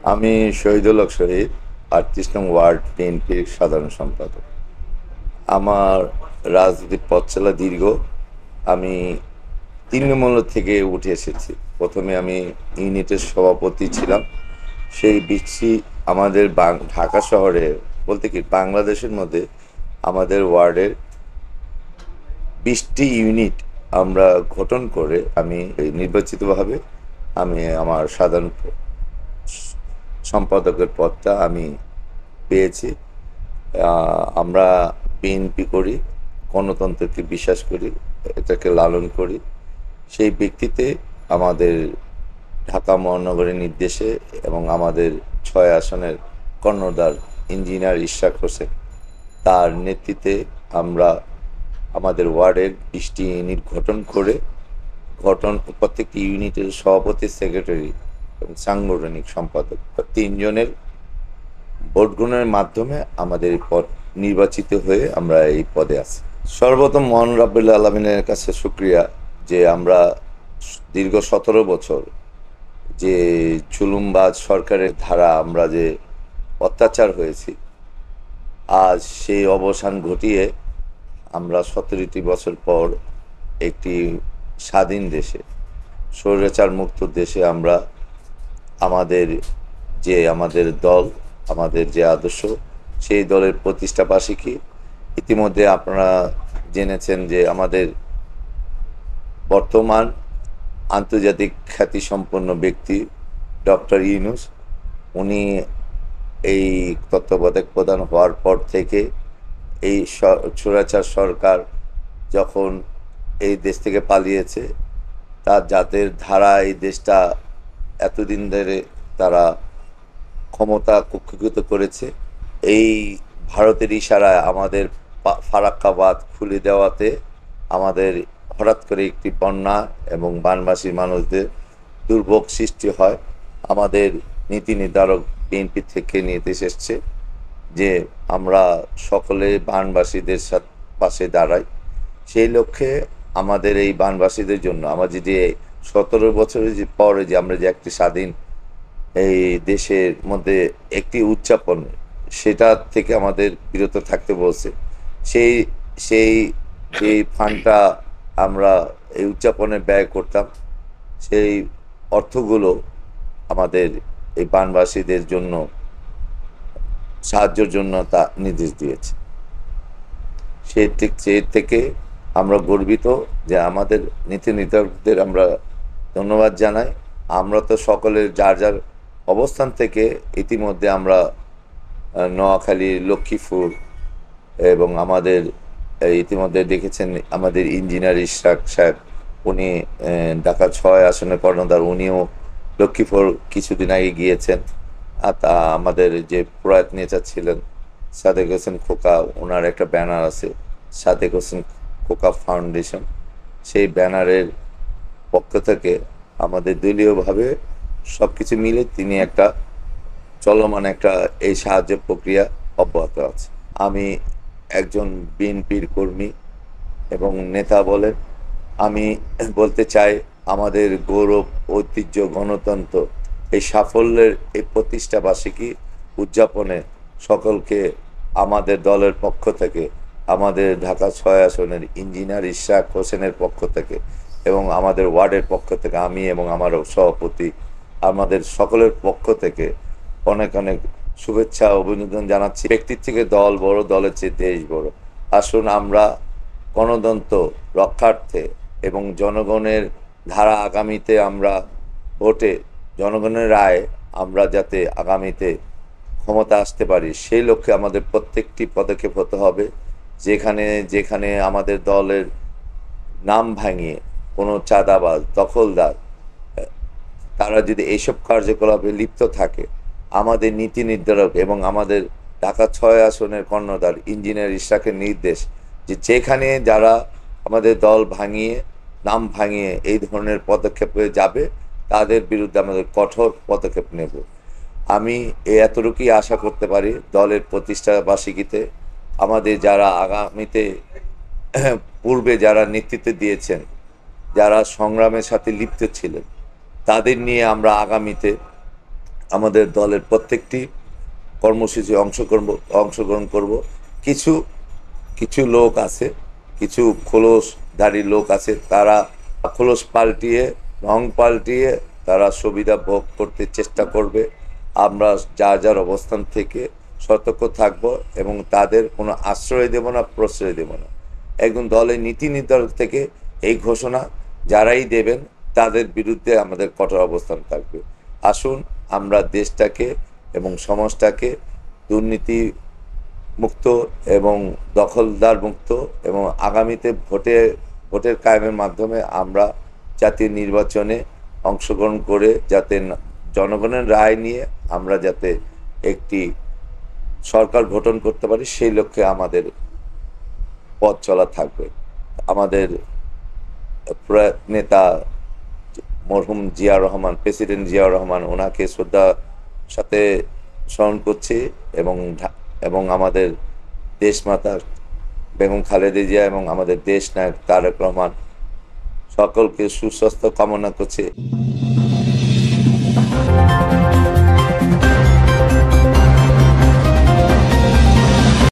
আমি শহীদুল হক শহীদ, ৩৮ নং ওয়ার্ড বিএনপির সাধারণ সম্পাদক। আমার রাজনৈতিক পথ চলা দীর্ঘ। আমি তৃণমূল থেকে উঠে এসেছি। প্রথমে আমি ইউনিটের সভাপতি ছিলাম। সেই বিচ্ছি আমাদের ঢাকা শহরে, বলতে কি বাংলাদেশের মধ্যে আমাদের ওয়ার্ডের ২০টি ইউনিট আমরা গঠন করে আমি নির্বাচিতভাবে আমি আমার সাধারণ সম্পাদকের পদটা আমি পেয়েছি। আমরা বিএনপি করি, গণতন্ত্রকে বিশ্বাস করি, এটাকে লালন করি। সেই ব্যক্তিতে আমাদের ঢাকা মহানগরের নির্দেশে এবং আমাদের ৬ আসনের কর্ণধার ইঞ্জিনিয়ার ইশরাক হোসেন, তার নেতৃত্বে আমরা আমাদের ওয়ার্ডের ২০টি ইউনিট গঠন করে প্রত্যেকটি ইউনিটের সভাপতি, সেক্রেটারি এবং সাংগঠনিক সম্পাদক ৩ জনের ভোট গ্রহণের মাধ্যমে আমাদের এই পদ নির্বাচিত হয়ে আমরা এই পদে আছি। সর্বপ্রথম মহান রাব্বুল আলামিনের কাছে শুকরিয়া যে আমরা দীর্ঘ ১৭ বছর যে জুলুমবাজ সরকারের ধারা আমরা যে অত্যাচার হয়েছি, আজ সেই অবসান ঘটিয়ে আমরা ১৭টি বছর পর একটি স্বাধীন দেশে, স্বৈরাচার মুক্ত দেশে আমরা আমাদের আমাদের দল, আমাদের যে আদর্শ, সেই দলের প্রতিষ্ঠা বার্ষিকী। ইতিমধ্যে আপনারা জেনেছেন যে আমাদের বর্তমান আন্তর্জাতিক খ্যাতিসম্পন্ন ব্যক্তি ডক্টর ইউনূস, উনি এই তত্ত্বাবধায়ক প্রধান হওয়ার পর থেকে এই স্বৈরাচার সরকার যখন এই দেশ থেকে পালিয়েছে, তার জাতের ধারা এই দেশটা এতদিন ধরে তারা ক্ষমতা কক্ষীভূত করেছে। এই ভারতের ইশারায় আমাদের ফারাক্কা বাঁধ খুলে দেওয়াতে আমাদের হঠাৎ করে একটি বন্যা এবং বানবাসী মানুষদের দুর্ভোগ সৃষ্টি হয়। আমাদের নীতি নির্ধারক বিএনপি থেকে নির্দেশ এসছে যে আমরা সকলে বানবাসীদের পাশে দাঁড়াই। সেই লক্ষ্যে আমাদের এই বানবাসীদের জন্য আমাদের যে ১৭ বছরের যে পরে যে আমরা যে একটি স্বাধীন এই দেশের মধ্যে একটি উদযাপন, সেটা থেকে আমাদের বিরত থাকতে বলছে। সেই সেই সেই ফান্ডটা আমরা এই উদযাপনে ব্যয় করতাম। সেই অর্থগুলো আমাদের এই বানবাসীদের জন্য সাহায্যের জন্য তা নির্দেশ দিয়েছে। সেই থেকে আমরা গর্বিত যে আমাদের নীতি নির্ধারকদের আমরা ধন্যবাদ জানাই। আমরা তো সকলের যার যার অবস্থান থেকে ইতিমধ্যে আমরা নোয়াখালী, লক্ষ্মীপুর এবং আমাদের ইতিমধ্যে দেখেছেন আমাদের ইঞ্জিনিয়ার ইশরাক সাহেব, উনি ঢাকা ৬ আসনের কর্ণধার, উনিও লক্ষ্মীপুর কিছুদিন আগে গিয়েছেন। আর তা আমাদের যে প্রয়াত নেতা ছিলেন সাদেক হোসেন খোকা, ওনার একটা ব্যানার আছে, সাদেক হোসেন খোকা ফাউন্ডেশন। সেই ব্যানারের পক্ষ থেকে আমাদের দলীয়ভাবে সব কিছু মিলে তিনি একটা চলমান একটা এই সাহায্য প্রক্রিয়া অব্যাহত আছে। আমি একজন বিএনপির কর্মী এবং নেতা বলেন, আমি বলতে চাই আমাদের গৌরব, ঐতিহ্য, গণতন্ত্র, এই সাফল্যের এই প্রতিষ্ঠা বার্ষিকী উদযাপনে সকলকে আমাদের দলের পক্ষ থেকে, আমাদের ঢাকা ৬ আসনের ইঞ্জিনিয়ার ইশরাক হোসেনের পক্ষ থেকে এবং আমাদের ওয়ার্ডের পক্ষ থেকে আমি এবং আমার সভাপতি, আমাদের সকলের পক্ষ থেকে অনেক অনেক শুভেচ্ছা অভিনন্দন জানাচ্ছি। ব্যক্তির থেকে দল বড়, দলের চেয়ে দেশ বড়। আসুন আমরা গণতন্ত্র রক্ষার্থে এবং জনগণের ধারা আগামীতে আমরা ভোটে জনগণের রায় আমরা যাতে আগামীতে ক্ষমতা আসতে পারি, সেই লক্ষ্যে আমাদের প্রত্যেকটি পদক্ষেপ হতে হবে। যেখানে যেখানে আমাদের দলের নাম ভাঙিয়ে কোনো চাঁদাবাজ, দখলদার, তারা যদি এইসব কার্যকলাপে লিপ্ত থাকে, আমাদের নীতি নির্ধারক এবং আমাদের ঢাকা ৬ আসনের কর্ণধার ইঞ্জিনিয়ার ইশরাকের নির্দেশ যে যেখানে যারা আমাদের দল ভাঙিয়ে, নাম ভাঙিয়ে এই ধরনের পদক্ষেপে যাবে, তাদের বিরুদ্ধে আমাদের কঠোর পদক্ষেপ নেব। আমি এতটুকুই আশা করতে পারি দলের প্রতিষ্ঠা বার্ষিকীতে আমাদের যারা আগামীতে পূর্বে যারা নেতৃত্ব দিয়েছেন, যারা সংগ্রামের সাথে লিপ্ত ছিলেন, তাদের নিয়ে আমরা আগামীতে আমাদের দলের প্রত্যেকটি কর্মসূচি অংশগ্রহণ করব। কিছু কিছু লোক আছে, কিছু খোলসধারী লোক আছে, তারা খোলস পাল্টিয়ে, রং পাল্টিয়ে তারা সুবিধা ভোগ করতে চেষ্টা করবে। আমরা যার যার অবস্থান থেকে সতর্ক থাকব এবং তাদের কোনো আশ্রয় দেব না, প্রশ্রয় দেব না। একজন দলের নীতি নির্ধারক থেকে এই ঘোষণা যারাই দেবেন তাদের বিরুদ্ধে আমাদের কঠোর অবস্থান থাকবে। আসুন আমরা দেশটাকে এবং সমাজটাকে দুর্নীতি মুক্ত এবং দখলদার মুক্ত এবং আগামীতে ভোটের কায়েমের মাধ্যমে আমরা জাতীয় নির্বাচনে অংশগ্রহণ করে যাতে জনগণের রায় নিয়ে আমরা যাতে একটি সরকার গঠন করতে পারি, সেই লক্ষ্যে আমাদের পথ চলা থাকবে। আমাদের নেতা মরহুম জিয়াউর রহমান, প্রেসিডেন্ট জিয়াউর রহমান, ওনাকে শ্রদ্ধার সাথে স্মরণ করছি এবং আমাদের দেশমাতা বেগম খালেদা জিয়া এবং আমাদের দেশ নায়ক তারেক রহমান সকলকে সুস্বাস্থ্য কামনা করছি।